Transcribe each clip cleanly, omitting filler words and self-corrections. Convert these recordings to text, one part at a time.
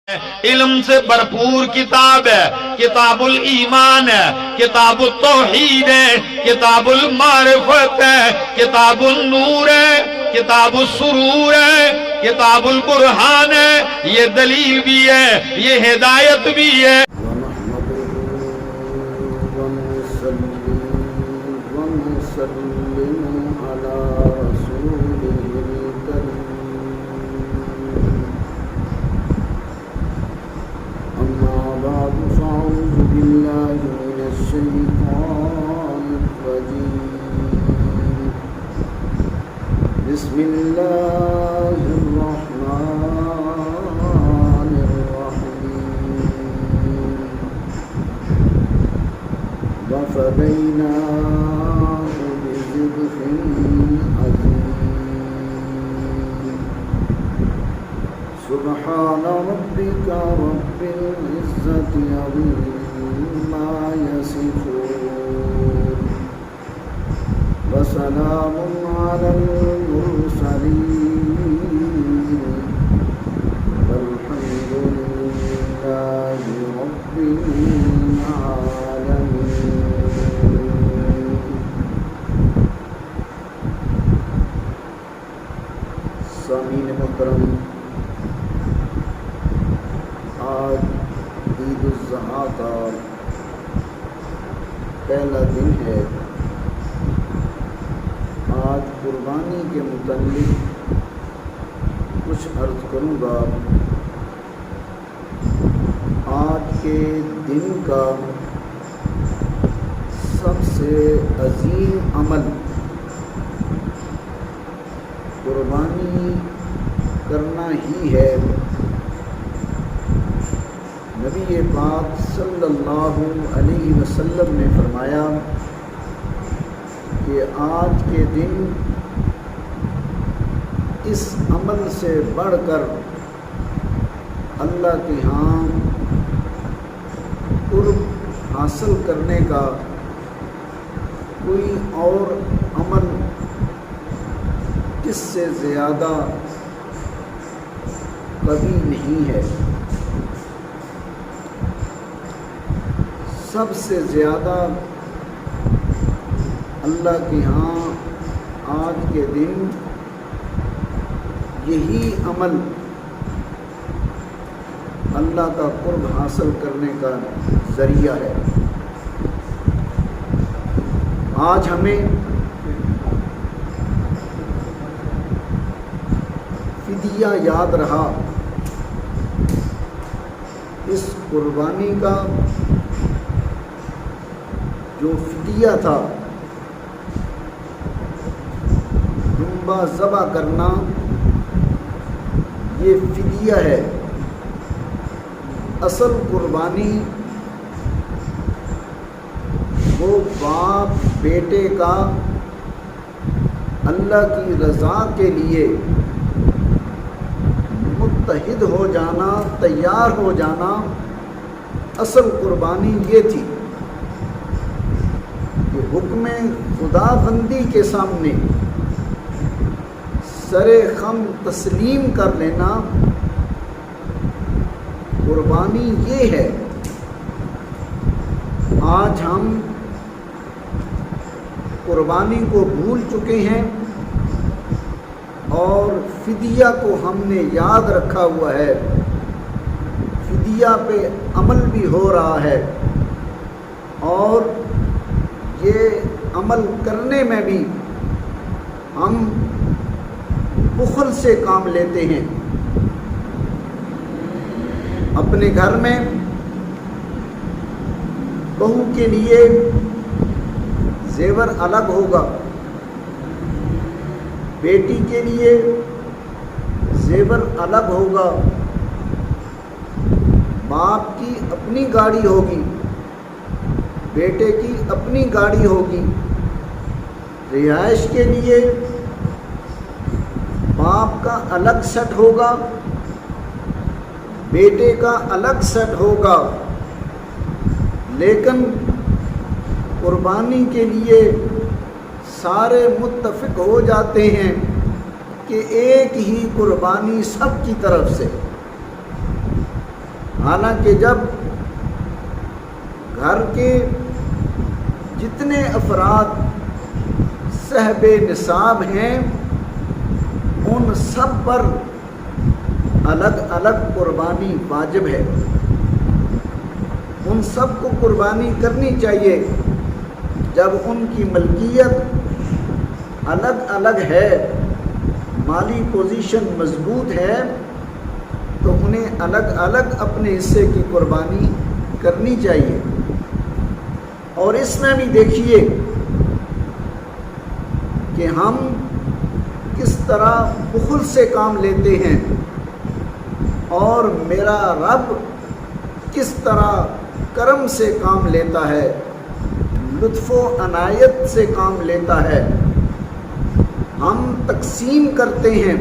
علم سے بھرپور کتاب ہے، کتاب الایمان ہے، کتاب التوحید ہے، کتاب المعرفت ہے، کتاب النور ہے، کتاب السرور ہے، کتاب البرہان ہے، یہ دلیل بھی ہے، یہ ہدایت بھی ہے۔ بسم اللہ الرحمن الرحیم وفدیناہ بذبح عظیم سبحان ربک رب العزة عما یصفون وسلام على المرسلين والحمد لله رب العالمين۔ سامعین محترم، آج عید الاضحیٰ کا پہلا دن ہے۔ آج قربانی کے متعلق کچھ عرض کروں گا۔ آج کے دن کا سب سے عظیم عمل قربانی کرنا ہی ہے۔ نبی پاک صلی اللہ علیہ وسلم نے فرمایا کہ آج کے دن اس عمل سے بڑھ کر اللہ کے ہاں قرب حاصل کرنے کا کوئی اور عمل اس سے زیادہ کبھی نہیں ہے۔ سب سے زیادہ اللہ کے ہاں آج کے دن یہی عمل اللہ کا قرب حاصل کرنے کا ذریعہ ہے۔ آج ہمیں فدیہ یاد رہا۔ اس قربانی کا جو فدیہ تھا، دمبا ذبح کرنا، یہ فدیہ ہے۔ اصل قربانی وہ باپ بیٹے کا اللہ کی رضا کے لیے متحد ہو جانا، تیار ہو جانا، اصل قربانی یہ تھی کہ حکم خدا بندی کے سامنے سر خم تسلیم کر لینا قربانی یہ ہے۔ آج ہم قربانی کو بھول چکے ہیں اور فدیہ کو ہم نے یاد رکھا ہوا ہے۔ فدیہ پہ عمل بھی ہو رہا ہے اور یہ عمل کرنے میں بھی ہم بخل سے کام لیتے ہیں۔ اپنے گھر میں بہو کے لیے زیور الگ ہوگا، بیٹی کے لیے زیور الگ ہوگا، باپ کی اپنی گاڑی ہوگی، بیٹے کی اپنی گاڑی ہوگی۔ رہائش کے لیے باپ کا الگ سیٹ ہوگا، بیٹے کا الگ سیٹ ہوگا، لیکن قربانی کے لیے سارے متفق ہو جاتے ہیں کہ ایک ہی قربانی سب کی طرف سے۔ حالانکہ جب گھر کے جتنے افراد صاحب نصاب ہیں ان سب پر الگ الگ قربانی واجب ہے، ان سب کو قربانی کرنی چاہیے۔ جب ان کی ملکیت الگ الگ ہے، مالی پوزیشن مضبوط ہے، تو انہیں الگ الگ اپنے حصے کی قربانی کرنی چاہیے۔ اور اس میں بھی دیکھیے کہ ہم کس طرح بخل سے کام لیتے ہیں اور میرا رب کس طرح کرم سے کام لیتا ہے، لطف و عنایت سے کام لیتا ہے۔ ہم تقسیم کرتے ہیں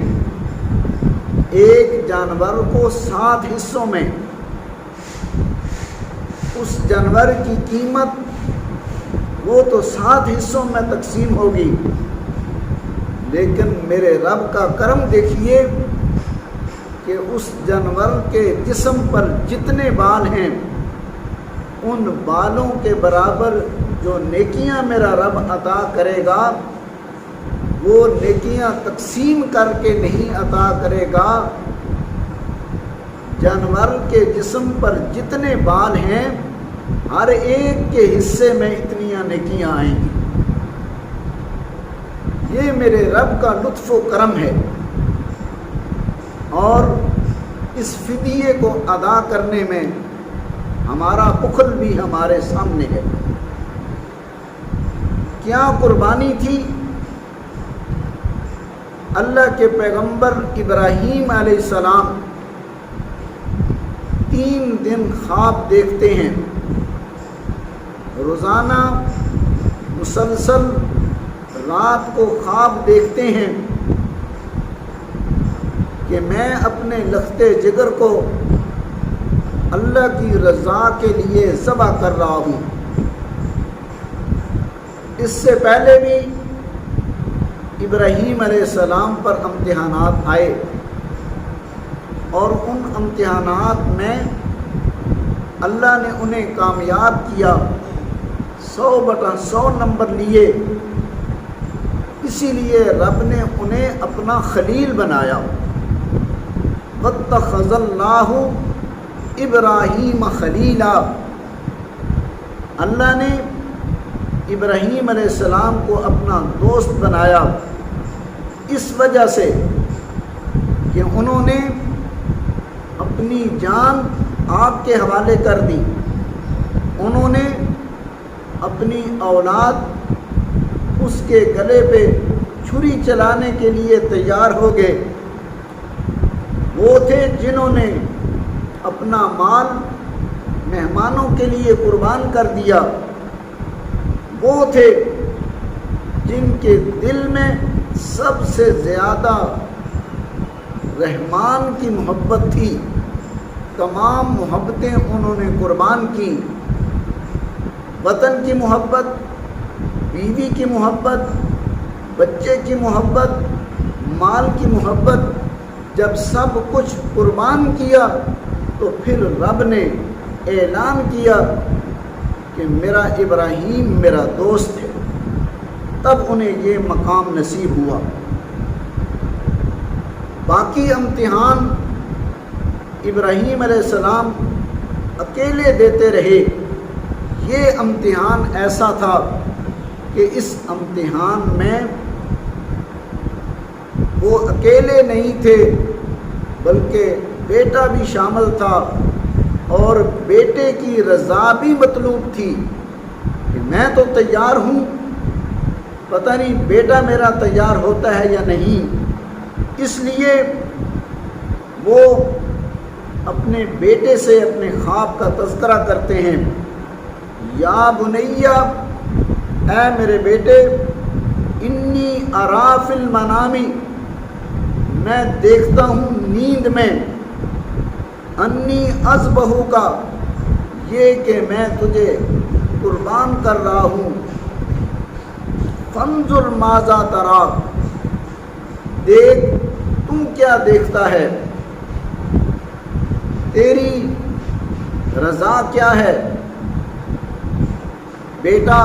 ایک جانور کو 7 حصوں میں، اس جانور کی قیمت وہ تو 7 حصوں میں تقسیم ہوگی، لیکن میرے رب کا کرم دیکھیے کہ اس جانور کے جسم پر جتنے بال ہیں ان بالوں کے برابر جو نیکیاں میرا رب عطا کرے گا وہ نیکیاں تقسیم کر کے نہیں عطا کرے گا۔ جانور کے جسم پر جتنے بال ہیں ہر ایک کے حصے میں اتنیاں نیکیاں آئیں گی۔ یہ میرے رب کا لطف و کرم ہے، اور اس فدیے کو ادا کرنے میں ہمارا بخل بھی ہمارے سامنے ہے۔ کیا قربانی تھی؟ اللہ کے پیغمبر ابراہیم علیہ السلام 3 دن خواب دیکھتے ہیں، روزانہ مسلسل رات کو خواب دیکھتے ہیں کہ میں اپنے لخت جگر کو اللہ کی رضا کے لیے ذبح کر رہا ہوں۔ اس سے پہلے بھی ابراہیم علیہ السلام پر امتحانات آئے، اور ان امتحانات میں اللہ نے انہیں کامیاب کیا، 100/100 نمبر لیے۔ اسی لیے رب نے انہیں اپنا خلیل بنایا۔ وَاتَّخَذَ اللَّهُ إِبْرَاهِيمَ خَلِيلًا، اللہ نے ابراہیم علیہ السلام کو اپنا دوست بنایا اس وجہ سے کہ انہوں نے اپنی جان آپ کے حوالے کر دی، انہوں نے اپنی اولاد اس کے گلے پہ چھری چلانے کے لیے تیار ہو گئے۔ وہ تھے جنہوں نے اپنا مال مہمانوں کے لیے قربان کر دیا، وہ تھے جن کے دل میں سب سے زیادہ رحمان کی محبت تھی، تمام محبتیں انہوں نے قربان کی، وطن کی محبت، بیوی کی محبت، بچے کی محبت، مال کی محبت، جب سب کچھ قربان کیا تو پھر رب نے اعلان کیا کہ میرا ابراہیم میرا دوست ہے، تب انہیں یہ مقام نصیب ہوا۔ باقی امتحان ابراہیم علیہ السلام اکیلے دیتے رہے، یہ امتحان ایسا تھا کہ اس امتحان میں وہ اکیلے نہیں تھے بلکہ بیٹا بھی شامل تھا، اور بیٹے کی رضا بھی مطلوب تھی کہ میں تو تیار ہوں، پتہ نہیں بیٹا میرا تیار ہوتا ہے یا نہیں۔ اس لیے وہ اپنے بیٹے سے اپنے خواب کا تذکرہ کرتے ہیں، یا بنیا، اے میرے بیٹے، انی ارا فی المنام، میں دیکھتا ہوں نیند میں، انی اذبحو کا، یہ کہ میں تجھے قربان کر رہا ہوں، فانظر ماذا تری، دیکھ تم کیا دیکھتا ہے، تیری رضا کیا ہے؟ بیٹا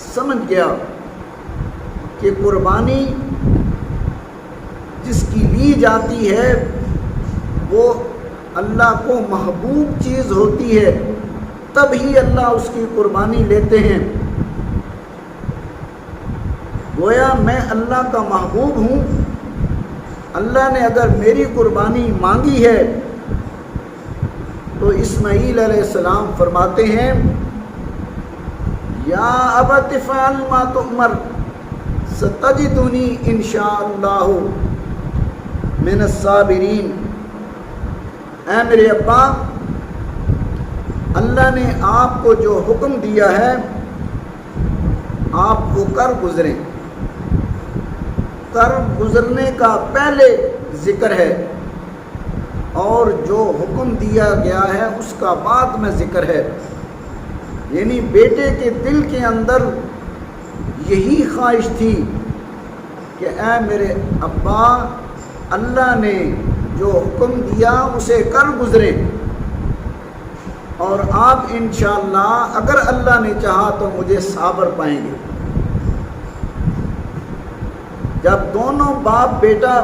سمجھ گیا کہ قربانی جس کی لی جاتی ہے وہ اللہ کو محبوب چیز ہوتی ہے، تب ہی اللہ اس کی قربانی لیتے ہیں۔ گویا میں اللہ کا محبوب ہوں، اللہ نے اگر میری قربانی مانگی ہے تو اسماعیل علیہ السلام فرماتے ہیں یا ابت افعل ما تؤمر ستجدنی انشاءاللہ من الصابرین۔ اے میرے ابا، اللہ نے آپ کو جو حکم دیا ہے آپ وہ کر گزریں۔ کر گزرنے کا پہلے ذکر ہے اور جو حکم دیا گیا ہے اس کا بعد میں ذکر ہے، یعنی بیٹے کے دل کے اندر یہی خواہش تھی کہ اے میرے ابا، اللہ نے جو حکم دیا اسے کر گزریں، اور آپ انشاءاللہ اگر اللہ نے چاہا تو مجھے صابر پائیں گے۔ جب دونوں باپ بیٹا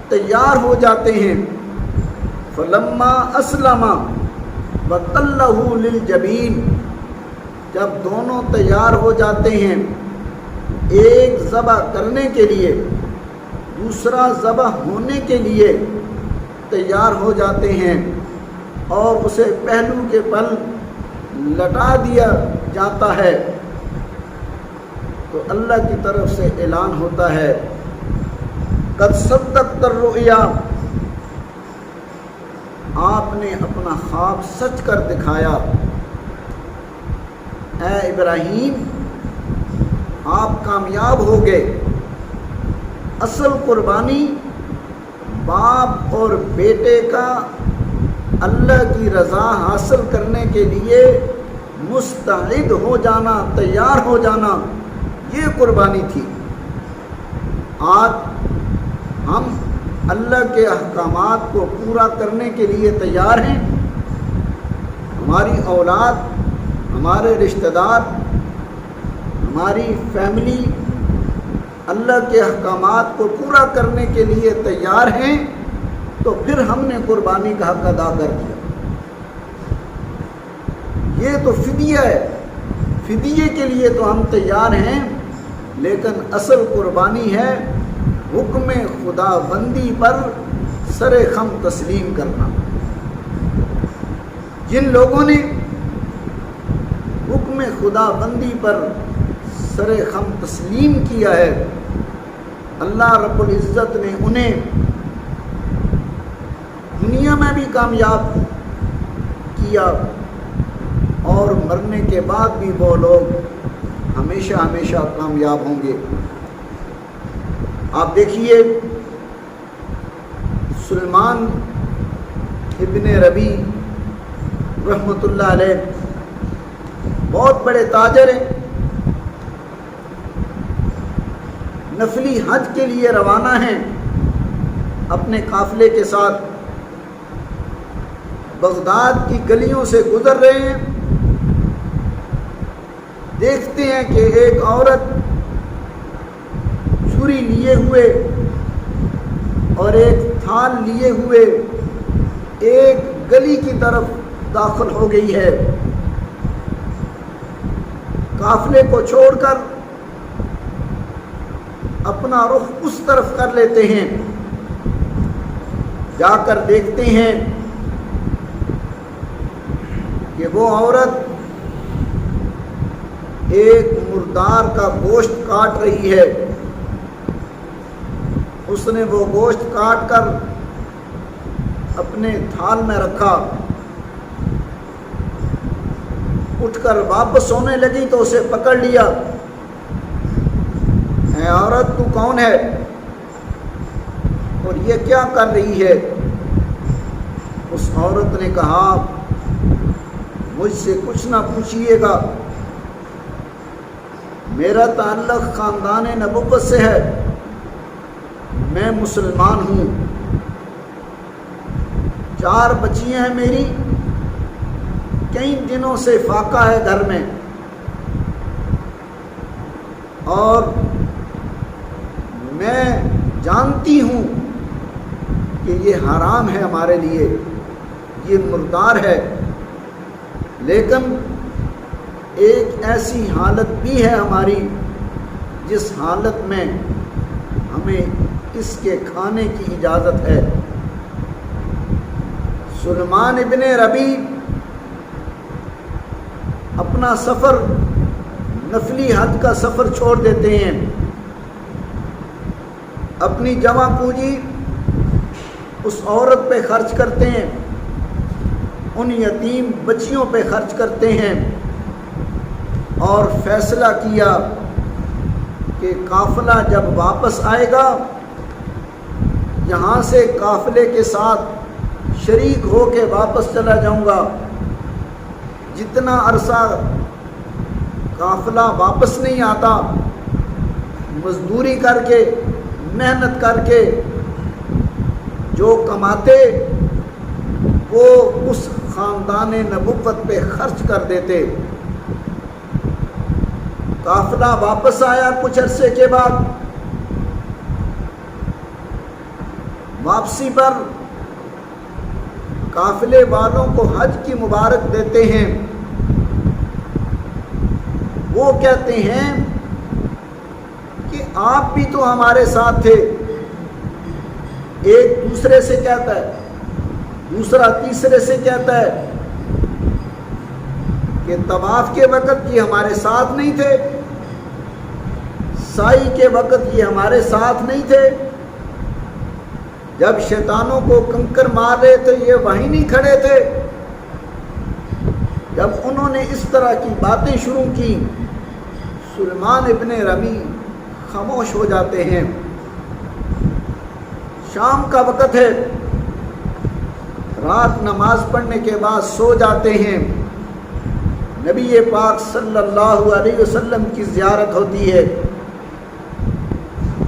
تیار ہو جاتے ہیں، فلما اسلما وتلہ للجبین، جب دونوں تیار ہو جاتے ہیں، ایک ذبح کرنے کے لیے دوسرا ذبح ہونے کے لیے تیار ہو جاتے ہیں اور اسے پہلو کے پل لٹا دیا جاتا ہے، تو اللہ کی طرف سے اعلان ہوتا ہے قد صدقت الرؤیا، آپ نے اپنا خواب سچ کر دکھایا۔ اے ابراہیم، آپ کامیاب ہو گئے۔ اصل قربانی باپ اور بیٹے کا اللہ کی رضا حاصل کرنے کے لیے مستعد ہو جانا، تیار ہو جانا، یہ قربانی تھی۔ آج ہم اللہ کے احکامات کو پورا کرنے کے لیے تیار ہیں۔ ہماری اولاد، ہمارے رشتہ دار، ہماری فیملی اللہ کے احکامات کو پورا کرنے کے لیے تیار ہیں، تو پھر ہم نے قربانی کا حق ادا کر دیا۔ یہ تو فدیہ ہے، فدیے کے لیے تو ہم تیار ہیں، لیکن اصل قربانی ہے حکم خدا بندی پر سر خم تسلیم کرنا۔ جن لوگوں نے حکم خدا بندی پر سر خم تسلیم کیا ہے، اللہ رب العزت نے انہیں دنیا میں بھی کامیاب کیا اور مرنے کے بعد بھی وہ لوگ ہمیشہ ہمیشہ کامیاب ہوں گے۔ آپ دیکھیے سلیمان ابن ربی رحمۃ اللہ علیہ بہت بڑے تاجر ہیں، نفلی حج کے لیے روانہ ہیں اپنے قافلے کے ساتھ، بغداد کی گلیوں سے گزر رہے ہیں، دیکھتے ہیں کہ ایک عورت چھری لیے ہوئے اور ایک تھال لیے ہوئے ایک گلی کی طرف داخل ہو گئی ہے۔ قافلے کو چھوڑ کر اپنا رخ اس طرف کر لیتے ہیں، جا کر دیکھتے ہیں کہ وہ عورت ایک مردار کا گوشت کاٹ رہی ہے۔ اس نے وہ گوشت کاٹ کر اپنے تھال میں رکھا، اٹھ کر واپس ہونے لگی تو اسے پکڑ لیا۔ اے عورت، تو کون ہے اور یہ کیا کر رہی ہے؟ اس عورت نے کہا مجھ سے کچھ نہ پوچھیے گا، میرا تعلق خاندان نبوت سے ہے، میں مسلمان ہوں، 4 بچیاں ہیں میری، کئی دنوں سے فاقہ ہے گھر میں، اور میں جانتی ہوں کہ یہ حرام ہے ہمارے لیے، یہ مردار ہے، لیکن ایک ایسی حالت بھی ہے ہماری جس حالت میں ہمیں اس کے کھانے کی اجازت ہے۔ سلیمان ابن ربیع اپنا سفر، نفلی حج کا سفر چھوڑ دیتے ہیں، اپنی جمع پونجی اس عورت پہ خرچ کرتے ہیں، ان یتیم بچیوں پہ خرچ کرتے ہیں، اور فیصلہ کیا کہ قافلہ جب واپس آئے گا یہاں سے قافلے کے ساتھ شریک ہو کے واپس چلا جاؤں گا۔ جتنا عرصہ قافلہ واپس نہیں آتا، مزدوری کر کے، محنت کر کے جو کماتے وہ اس خاندان نبوت پہ خرچ کر دیتے۔ قافلہ واپس آیا کچھ عرصے کے بعد، واپسی پر قافلے والوں کو حج کی مبارک دیتے ہیں۔ وہ کہتے ہیں کہ آپ بھی تو ہمارے ساتھ تھے۔ ایک دوسرے سے کہتا ہے، دوسرا تیسرے سے کہتا ہے کہ طواف کے وقت یہ ہمارے ساتھ نہیں تھے، سائی کے وقت یہ ہمارے ساتھ نہیں تھے، جب شیطانوں کو کنکر مار رہے تھے یہ وہیں نہیں کھڑے تھے۔ جب انہوں نے اس طرح کی باتیں شروع کی، سلیمان ابن ربیع خاموش ہو جاتے ہیں۔ شام کا وقت ہے، رات نماز پڑھنے کے بعد سو جاتے ہیں۔ نبی پاک صلی اللہ علیہ وسلم کی زیارت ہوتی ہے۔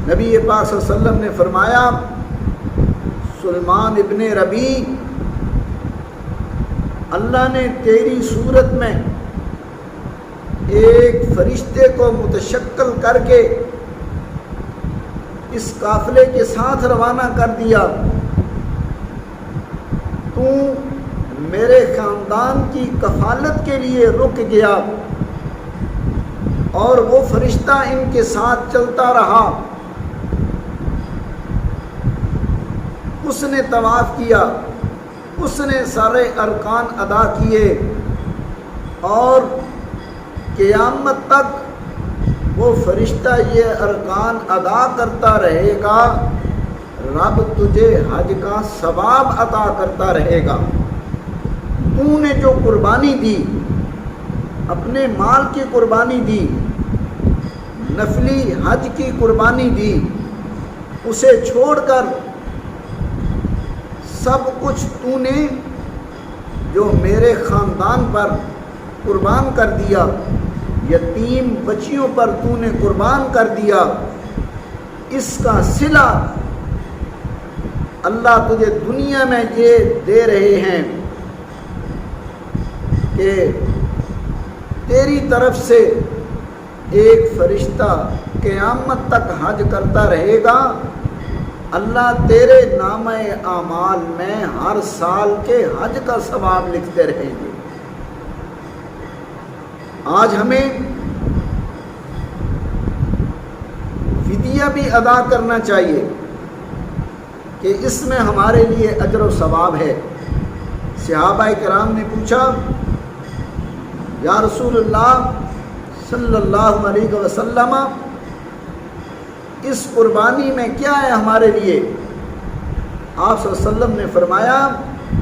نبی پاک صلی اللہ علیہ وسلم نے فرمایا، سلیمان ابن ربیع، اللہ نے تیری صورت میں ایک فرشتے کو متشکل کر کے اس قافلے کے ساتھ روانہ کر دیا۔ تو میرے خاندان کی کفالت کے لیے رک گیا، اور وہ فرشتہ ان کے ساتھ چلتا رہا۔ اس نے طواف کیا، اس نے سارے ارکان ادا کیے، اور قیامت تک وہ فرشتہ یہ ارکان ادا کرتا رہے گا، رب تجھے حج کا ثواب عطا کرتا رہے گا۔ تو نے جو قربانی دی، اپنے مال کی قربانی دی، نفلی حج کی قربانی دی، اسے چھوڑ کر سب کچھ تو نے جو میرے خاندان پر قربان کر دیا، یتیم بچیوں پر تو نے قربان کر دیا، اس کا صلہ اللہ تجھے دنیا میں یہ دے رہے ہیں کہ تیری طرف سے ایک فرشتہ قیامت تک حج کرتا رہے گا، اللہ تیرے نامہ اعمال میں ہر سال کے حج کا ثواب لکھتے رہیں گے۔ آج ہمیں فدیہ بھی ادا کرنا چاہیے کہ اس میں ہمارے لیے اجر و ثواب ہے۔ صحابہ کرام نے پوچھا، یا رسول اللہ صلی اللہ علیہ وسلم، اس قربانی میں کیا ہے ہمارے لیے؟ آپ صلی اللہ علیہ وسلم نے فرمایا،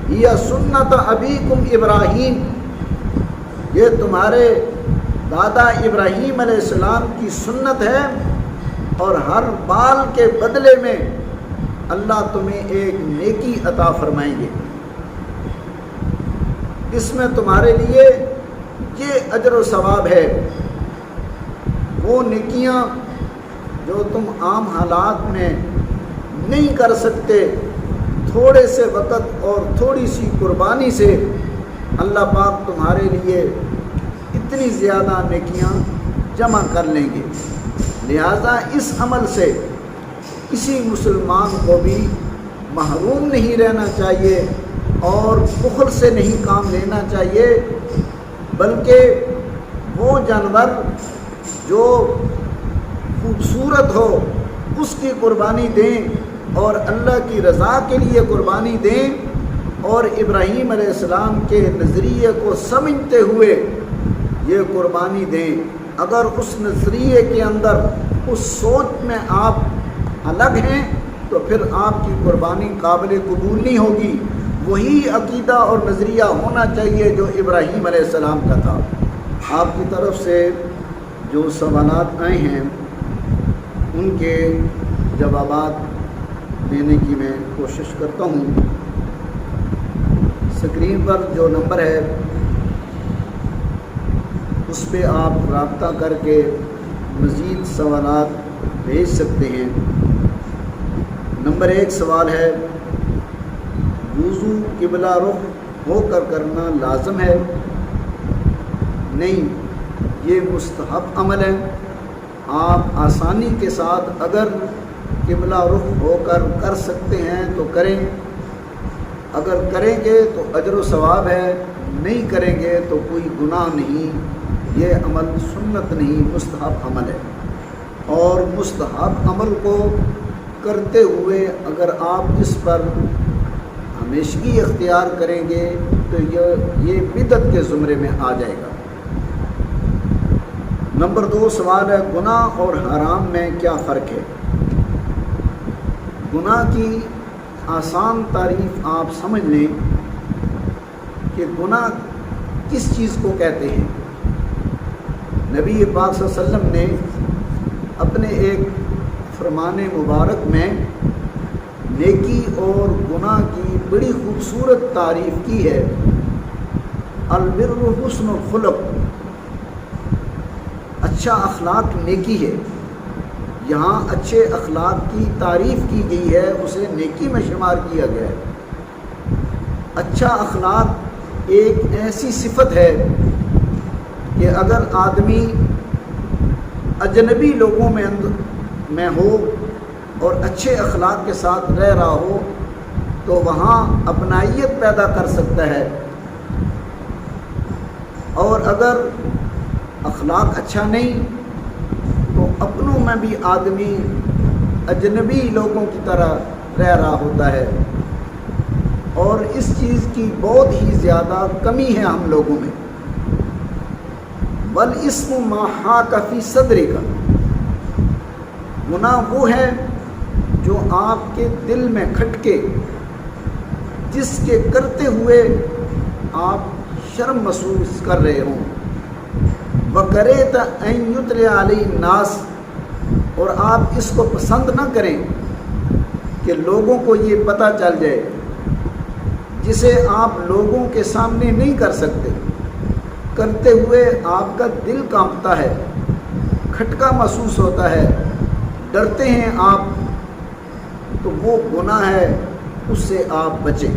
یہ سنت ابیکم ابراہیم، یہ تمہارے دادا ابراہیم علیہ السلام کی سنت ہے، اور ہر بال کے بدلے میں اللہ تمہیں ایک نیکی عطا فرمائیں گے۔ اس میں تمہارے لیے یہ اجر و ثواب ہے۔ وہ نیکیاں جو تم عام حالات میں نہیں کر سکتے، تھوڑے سے وقت اور تھوڑی سی قربانی سے اللہ پاک تمہارے لیے اتنی زیادہ نیکیاں جمع کر لیں گے۔ لہٰذا اس عمل سے کسی مسلمان کو بھی محروم نہیں رہنا چاہیے اور بخل سے نہیں کام لینا چاہیے، بلکہ وہ جانور جو خوبصورت ہو اس کی قربانی دیں اور اللہ کی رضا کے لیے قربانی دیں، اور ابراہیم علیہ السلام کے نظریے کو سمجھتے ہوئے یہ قربانی دیں۔ اگر اس نظریے کے اندر اس سوچ میں آپ الگ ہیں تو پھر آپ کی قربانی قابل قبول نہیں ہوگی۔ وہی عقیدہ اور نظریہ ہونا چاہیے جو ابراہیم علیہ السلام کا تھا۔ آپ کی طرف سے جو سوالات آئے ہیں ان کے جوابات دینے کی میں کوشش کرتا ہوں۔ اسکرین پر جو نمبر ہے اس پہ آپ رابطہ کر کے مزید سوالات بھیج سکتے ہیں۔ نمبر 1 سوال ہے، وضو قبلہ رخ ہو کر کرنا لازم ہے؟ نہیں، یہ مستحب عمل ہے۔ آپ آسانی کے ساتھ اگر قبلہ رخ ہو کر سکتے ہیں تو کریں، اگر کریں گے تو اجر و ثواب ہے، نہیں کریں گے تو کوئی گناہ نہیں۔ یہ عمل سنت نہیں، مستحب عمل ہے، اور مستحب عمل کو کرتے ہوئے اگر آپ اس پر ہمیشگی اختیار کریں گے تو یہ بدعت کے زمرے میں آ جائے گا۔ نمبر 2 سوال ہے، گناہ اور حرام میں کیا فرق ہے؟ گناہ کی آسان تعریف آپ سمجھ لیں کہ گناہ کس چیز کو کہتے ہیں۔ نبی پاک صلی اللہ علیہ وسلم نے اپنے ایک فرمان مبارک میں نیکی اور گناہ کی بڑی خوبصورت تعریف کی ہے۔ البر حسن الخلق، اچھا اخلاق نیکی ہے۔ یہاں اچھے اخلاق کی تعریف کی گئی ہے، اسے نیکی میں شمار کیا گیا ہے۔ اچھا اخلاق ایک ایسی صفت ہے کہ اگر آدمی اجنبی لوگوں میں ہو اور اچھے اخلاق کے ساتھ رہ رہا ہو تو وہاں اپنائیت پیدا کر سکتا ہے، اور اگر اخلاق اچھا نہیں تو اپنوں میں بھی آدمی اجنبی لوگوں کی طرح رہ رہا ہوتا ہے، اور اس چیز کی بہت ہی زیادہ کمی ہے ہم لوگوں میں۔ والاسم ما حاک فی صدرک، گناہ وہ ہے جو آپ کے دل میں کھٹکے، جس کے کرتے ہوئے آپ شرم محسوس کر رہے ہوں۔ وَكَرِهْتَ أَن يُتْلَعَ عَلَيْهِ النَّاسِ، اور آپ اس کو پسند نہ کریں کہ لوگوں کو یہ پتہ چل جائے، جسے آپ لوگوں کے سامنے نہیں کر سکتے، کرتے ہوئے آپ کا دل کانپتا ہے، کھٹکا محسوس ہوتا ہے، ڈرتے ہیں آپ، تو وہ گناہ ہے، اس سے آپ بچیں۔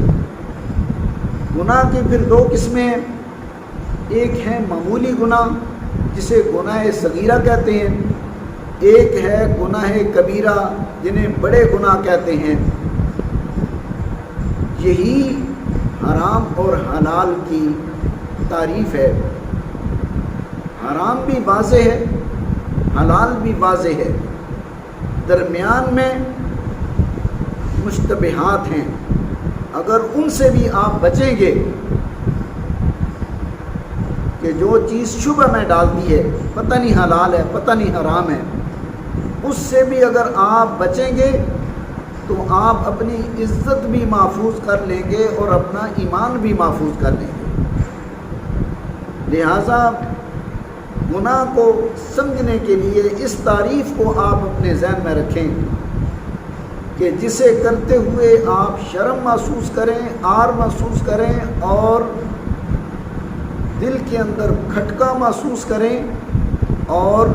گناہ کی پھر 2 قسمیں، ایک ہے معمولی گناہ جسے گناہ صغیرہ کہتے ہیں، ایک ہے گناہ کبیرہ جنہیں بڑے گناہ کہتے ہیں۔ یہی حرام اور حلال کی تعریف ہے۔ حرام بھی واضح ہے، حلال بھی واضح ہے، درمیان میں مشتبہات ہیں۔ اگر ان سے بھی آپ بچیں گے کہ جو چیز شبہ میں ڈالتی ہے، پتہ نہیں حلال ہے، پتہ نہیں حرام ہے، اس سے بھی اگر آپ بچیں گے تو آپ اپنی عزت بھی محفوظ کر لیں گے اور اپنا ایمان بھی محفوظ کر لیں گے۔ لہٰذا گناہ کو سمجھنے کے لیے اس تعریف کو آپ اپنے ذہن میں رکھیں کہ جسے کرتے ہوئے آپ شرم محسوس کریں، عار محسوس کریں، اور دل کے اندر کھٹکا محسوس کریں، اور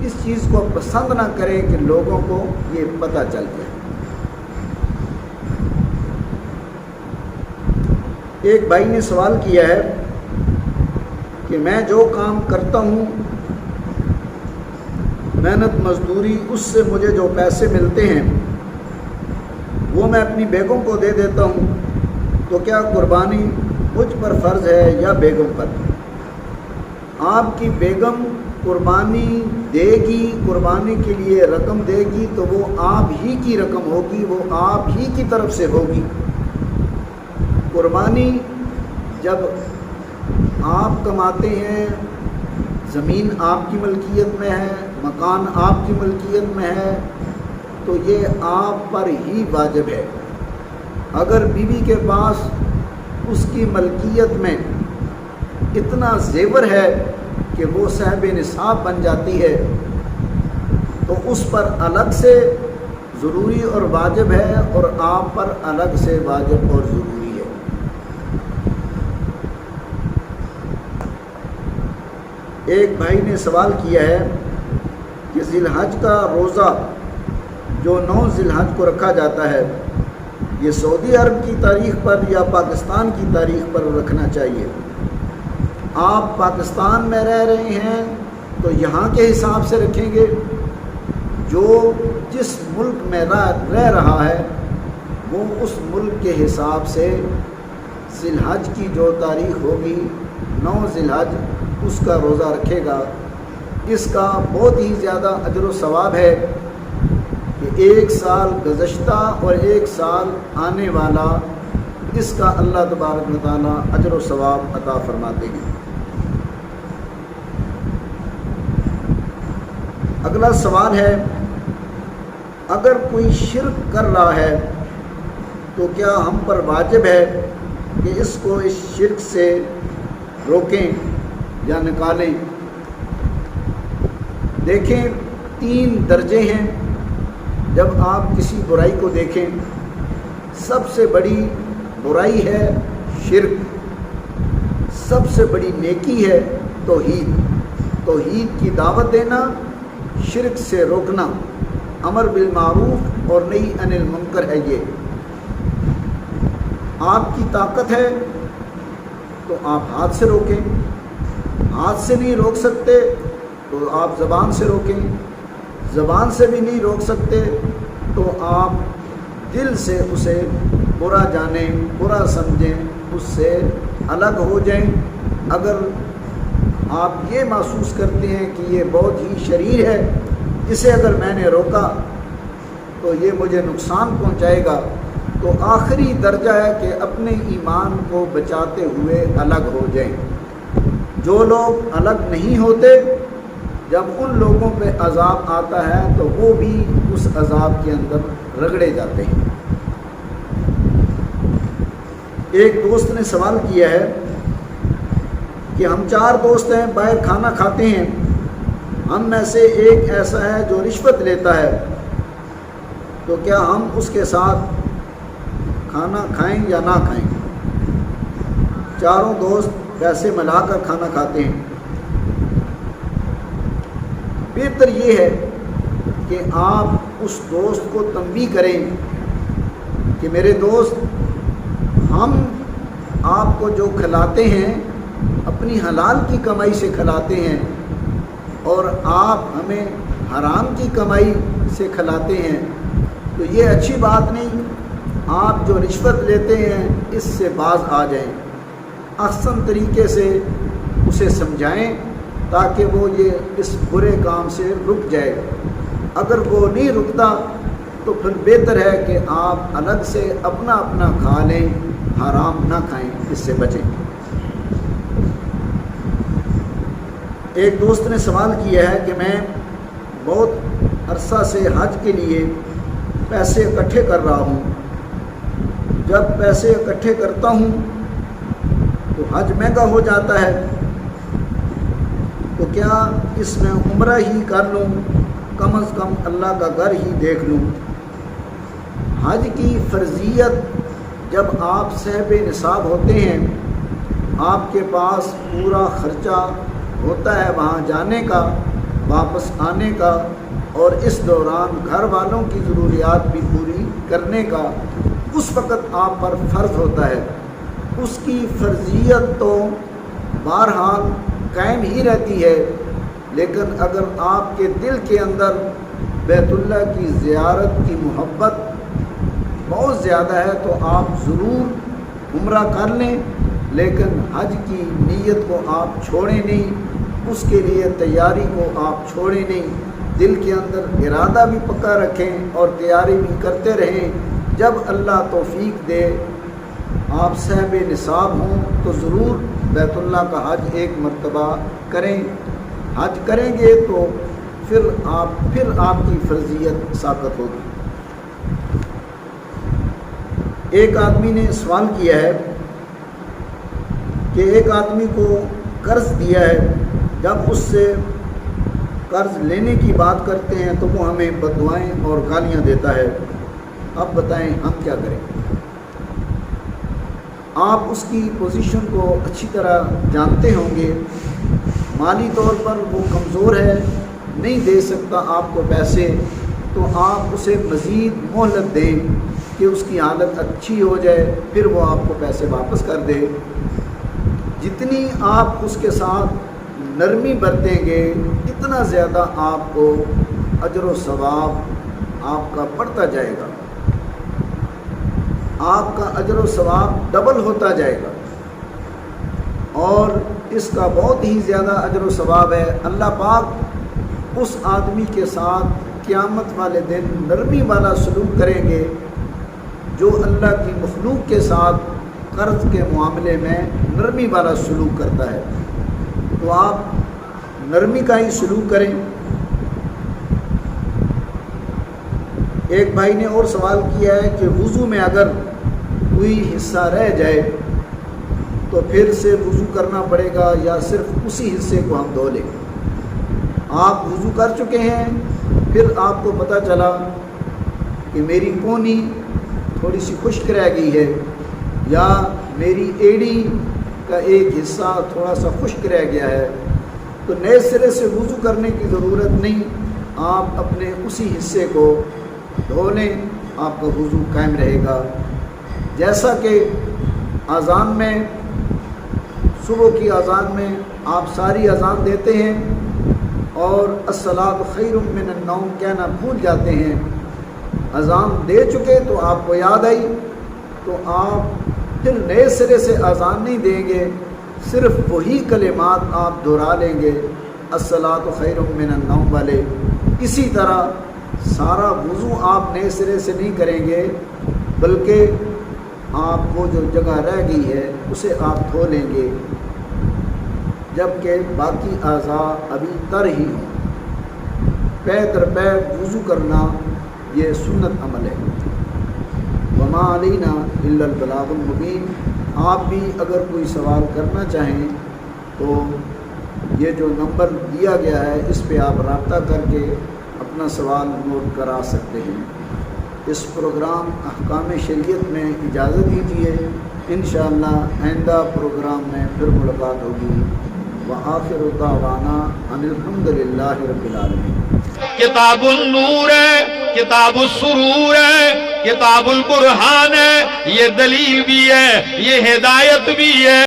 اس چیز کو پسند نہ کریں کہ لوگوں کو یہ پتہ چل جائے۔ ایک بھائی نے سوال کیا ہے کہ میں جو کام کرتا ہوں محنت مزدوری، اس سے مجھے جو پیسے ملتے ہیں وہ میں اپنی بیگم کو دے دیتا ہوں، تو کیا قربانی مجھ پر فرض ہے یا بیگم پر؟ آپ کی بیگم قربانی دے گی، قربانی کے لیے رقم دے گی تو وہ آپ ہی کی رقم ہوگی، وہ آپ ہی کی طرف سے ہوگی۔ قربانی جب آپ کماتے ہیں، زمین آپ کی ملکیت میں ہے، مکان آپ کی ملکیت میں ہے، تو یہ آپ پر ہی واجب ہے۔ اگر بیوی کے پاس اس کی ملکیت میں اتنا زیور ہے کہ وہ صاحب نصاب بن جاتی ہے تو اس پر الگ سے ضروری اور واجب ہے، اور آپ پر الگ سے واجب اور ضروری ہے۔ ایک بھائی نے سوال کیا ہے کہ ذی الحج کا روزہ جو 9 ذی الحج کو رکھا جاتا ہے، یہ سعودی عرب کی تاریخ پر یا پاکستان کی تاریخ پر رکھنا چاہیے؟ آپ پاکستان میں رہ رہے ہیں تو یہاں کے حساب سے رکھیں گے، جو جس ملک میں رہ رہا ہے وہ اس ملک کے حساب سے ذی الحج کی جو تاریخ ہوگی 9 ذی الحج، اس کا روزہ رکھے گا۔ اس کا بہت ہی زیادہ اجر و ثواب ہے کہ 1 سال گزشتہ اور 1 سال آنے والا، اس کا اللہ تبارک و تعالیٰ اجر و ثواب عطا فرماتے ہیں۔ اگلا سوال ہے، اگر کوئی شرک کر رہا ہے تو کیا ہم پر واجب ہے کہ اس کو اس شرک سے روکیں یا نکالیں؟ دیکھیں، 3 درجے ہیں جب آپ کسی برائی کو دیکھیں۔ سب سے بڑی برائی ہے شرک، سب سے بڑی نیکی ہے توحید۔ توحید کی دعوت دینا، شرک سے روکنا، امر بالمعروف اور نہی عن المنکر ہے۔ یہ آپ کی طاقت ہے تو آپ ہاتھ سے روکیں، ہاتھ سے نہیں روک سکتے تو آپ زبان سے روکیں، زبان سے بھی نہیں روک سکتے تو آپ دل سے اسے برا جانیں، برا سمجھیں، اس سے الگ ہو جائیں۔ اگر آپ یہ محسوس کرتے ہیں کہ یہ بہت ہی شریر ہے، اسے اگر میں نے روکا تو یہ مجھے نقصان پہنچائے گا، تو آخری درجہ ہے کہ اپنے ایمان کو بچاتے ہوئے الگ ہو جائیں۔ جو لوگ الگ نہیں ہوتے، جب ان لوگوں پہ عذاب آتا ہے تو وہ بھی اس عذاب کے اندر رگڑے جاتے ہیں۔ ایک دوست نے سوال کیا ہے کہ ہم 4 دوست ہیں، باہر کھانا کھاتے ہیں، ہم میں سے ایک ایسا ہے جو رشوت لیتا ہے، تو کیا ہم اس کے ساتھ کھانا کھائیں یا نہ کھائیں؟ 4 دوست پیسے ملا کر کھانا کھاتے ہیں۔ بہتر یہ ہے کہ آپ اس دوست کو تنبیہ کریں کہ میرے دوست، ہم آپ کو جو کھلاتے ہیں اپنی حلال کی کمائی سے کھلاتے ہیں، اور آپ ہمیں حرام کی کمائی سے کھلاتے ہیں، تو یہ اچھی بات نہیں۔ آپ جو رشوت لیتے ہیں اس سے باز آ جائیں، احسن طریقے سے اسے سمجھائیں تاکہ وہ یہ اس برے کام سے رک جائے۔ اگر وہ نہیں رکتا تو پھر بہتر ہے کہ آپ الگ سے اپنا اپنا کھا لیں، حرام نہ کھائیں، اس سے بچیں۔ ایک دوست نے سوال کیا ہے کہ میں بہت عرصہ سے حج کے لیے پیسے اکٹھے کر رہا ہوں، جب پیسے اکٹھے کرتا ہوں تو حج مہنگا ہو جاتا ہے، تو کیا اس میں عمرہ ہی کر لوں، کم از کم اللہ کا گھر ہی دیکھ لوں؟ حج کی فرضیت جب آپ صاحب نصاب ہوتے ہیں، آپ کے پاس پورا خرچہ ہوتا ہے وہاں جانے کا، واپس آنے کا، اور اس دوران گھر والوں کی ضروریات بھی پوری کرنے کا، اس وقت آپ پر فرض ہوتا ہے اس کی فرضیت تو بہرحال قائم ہی رہتی ہے، لیکن اگر آپ کے دل کے اندر بیت اللہ کی زیارت کی محبت بہت زیادہ ہے تو آپ ضرور عمرہ کر لیں، لیکن حج کی نیت کو آپ چھوڑیں نہیں، اس کے لیے تیاری کو آپ چھوڑیں نہیں، دل کے اندر ارادہ بھی پکا رکھیں اور تیاری بھی کرتے رہیں۔ جب اللہ توفیق دے آپ صاحب نصاب ہوں تو ضرور بیت اللہ کا حج ایک مرتبہ کریں۔ حج کریں گے تو پھر آپ کی فرضیت ثابت ہوگی۔ ایک آدمی نے سوال کیا ہے کہ ایک آدمی کو قرض دیا ہے، جب اس سے قرض لینے کی بات کرتے ہیں تو وہ ہمیں بددعائیں اور گالیاں دیتا ہے، اب بتائیں ہم کیا کریں؟ آپ اس کی پوزیشن کو اچھی طرح جانتے ہوں گے، مالی طور پر وہ کمزور ہے، نہیں دے سکتا آپ کو پیسے، تو آپ اسے مزید مہلت دیں کہ اس کی حالت اچھی ہو جائے، پھر وہ آپ کو پیسے واپس کر دے۔ جتنی آپ اس کے ساتھ نرمی برتیں گے اتنا زیادہ آپ کو اجر و ثواب آپ کا بڑھتا جائے گا، آپ کا اجر و ثواب ڈبل ہوتا جائے گا، اور اس کا بہت ہی زیادہ اجر و ثواب ہے۔ اللہ پاک اس آدمی کے ساتھ قیامت والے دن نرمی والا سلوک کریں گے جو اللہ کی مخلوق کے ساتھ قرض کے معاملے میں نرمی والا سلوک کرتا ہے، تو آپ نرمی کا ہی سلوک کریں۔ ایک بھائی نے اور سوال کیا ہے کہ وضو میں اگر کوئی حصہ رہ جائے تو پھر سے وضو کرنا پڑے گا یا صرف اسی حصے کو ہم دھو لیں؟ آپ وضو کر چکے ہیں، پھر آپ کو پتہ چلا کہ میری کونی تھوڑی سی خشک رہ گئی ہے یا میری ایڑی کا ایک حصہ تھوڑا سا خشک رہ گیا ہے، تو نئے سرے سے وضو کرنے کی ضرورت نہیں، آپ اپنے اسی حصے کو دھو لیں، آپ کا وضو قائم رہے گا۔ جیسا کہ اذان میں، صبح کی اذان میں آپ ساری اذان دیتے ہیں اور الصلاۃ خیر من النوم کہنا بھول جاتے ہیں، اذان دے چکے تو آپ کو یاد آئی تو آپ پھر نئے سرے سے اذان نہیں دیں گے، صرف وہی کلمات آپ دہرا لیں گے الصلاۃ خیر من النوم والے۔ اسی طرح سارا وضو آپ نئے سرے سے نہیں کریں گے، بلکہ آپ کو جو جگہ رہ گئی ہے اسے آپ دھو لیں گے، جبکہ باقی اعضاء ابھی تر ہی ہوں۔ پے در پے وضو کرنا یہ سنت عمل ہے۔ وما علینا الا البلاغ المبین۔ آپ بھی اگر کوئی سوال کرنا چاہیں تو یہ جو نمبر دیا گیا ہے اس پہ آپ رابطہ کر کے اپنا سوال نوٹ کرا سکتے ہیں۔ اس پروگرام احکام شریعت میں اجازت دیجیے، انشاءاللہ آئندہ پروگرام میں پھر ملاقات ہوگی۔ وآخر دعوانا ان الحمد للہ رب العالمین۔ کتاب النور ہے، کتاب السرور ہے، کتاب البرہان ہے، یہ دلیل بھی ہے، یہ ہدایت بھی ہے۔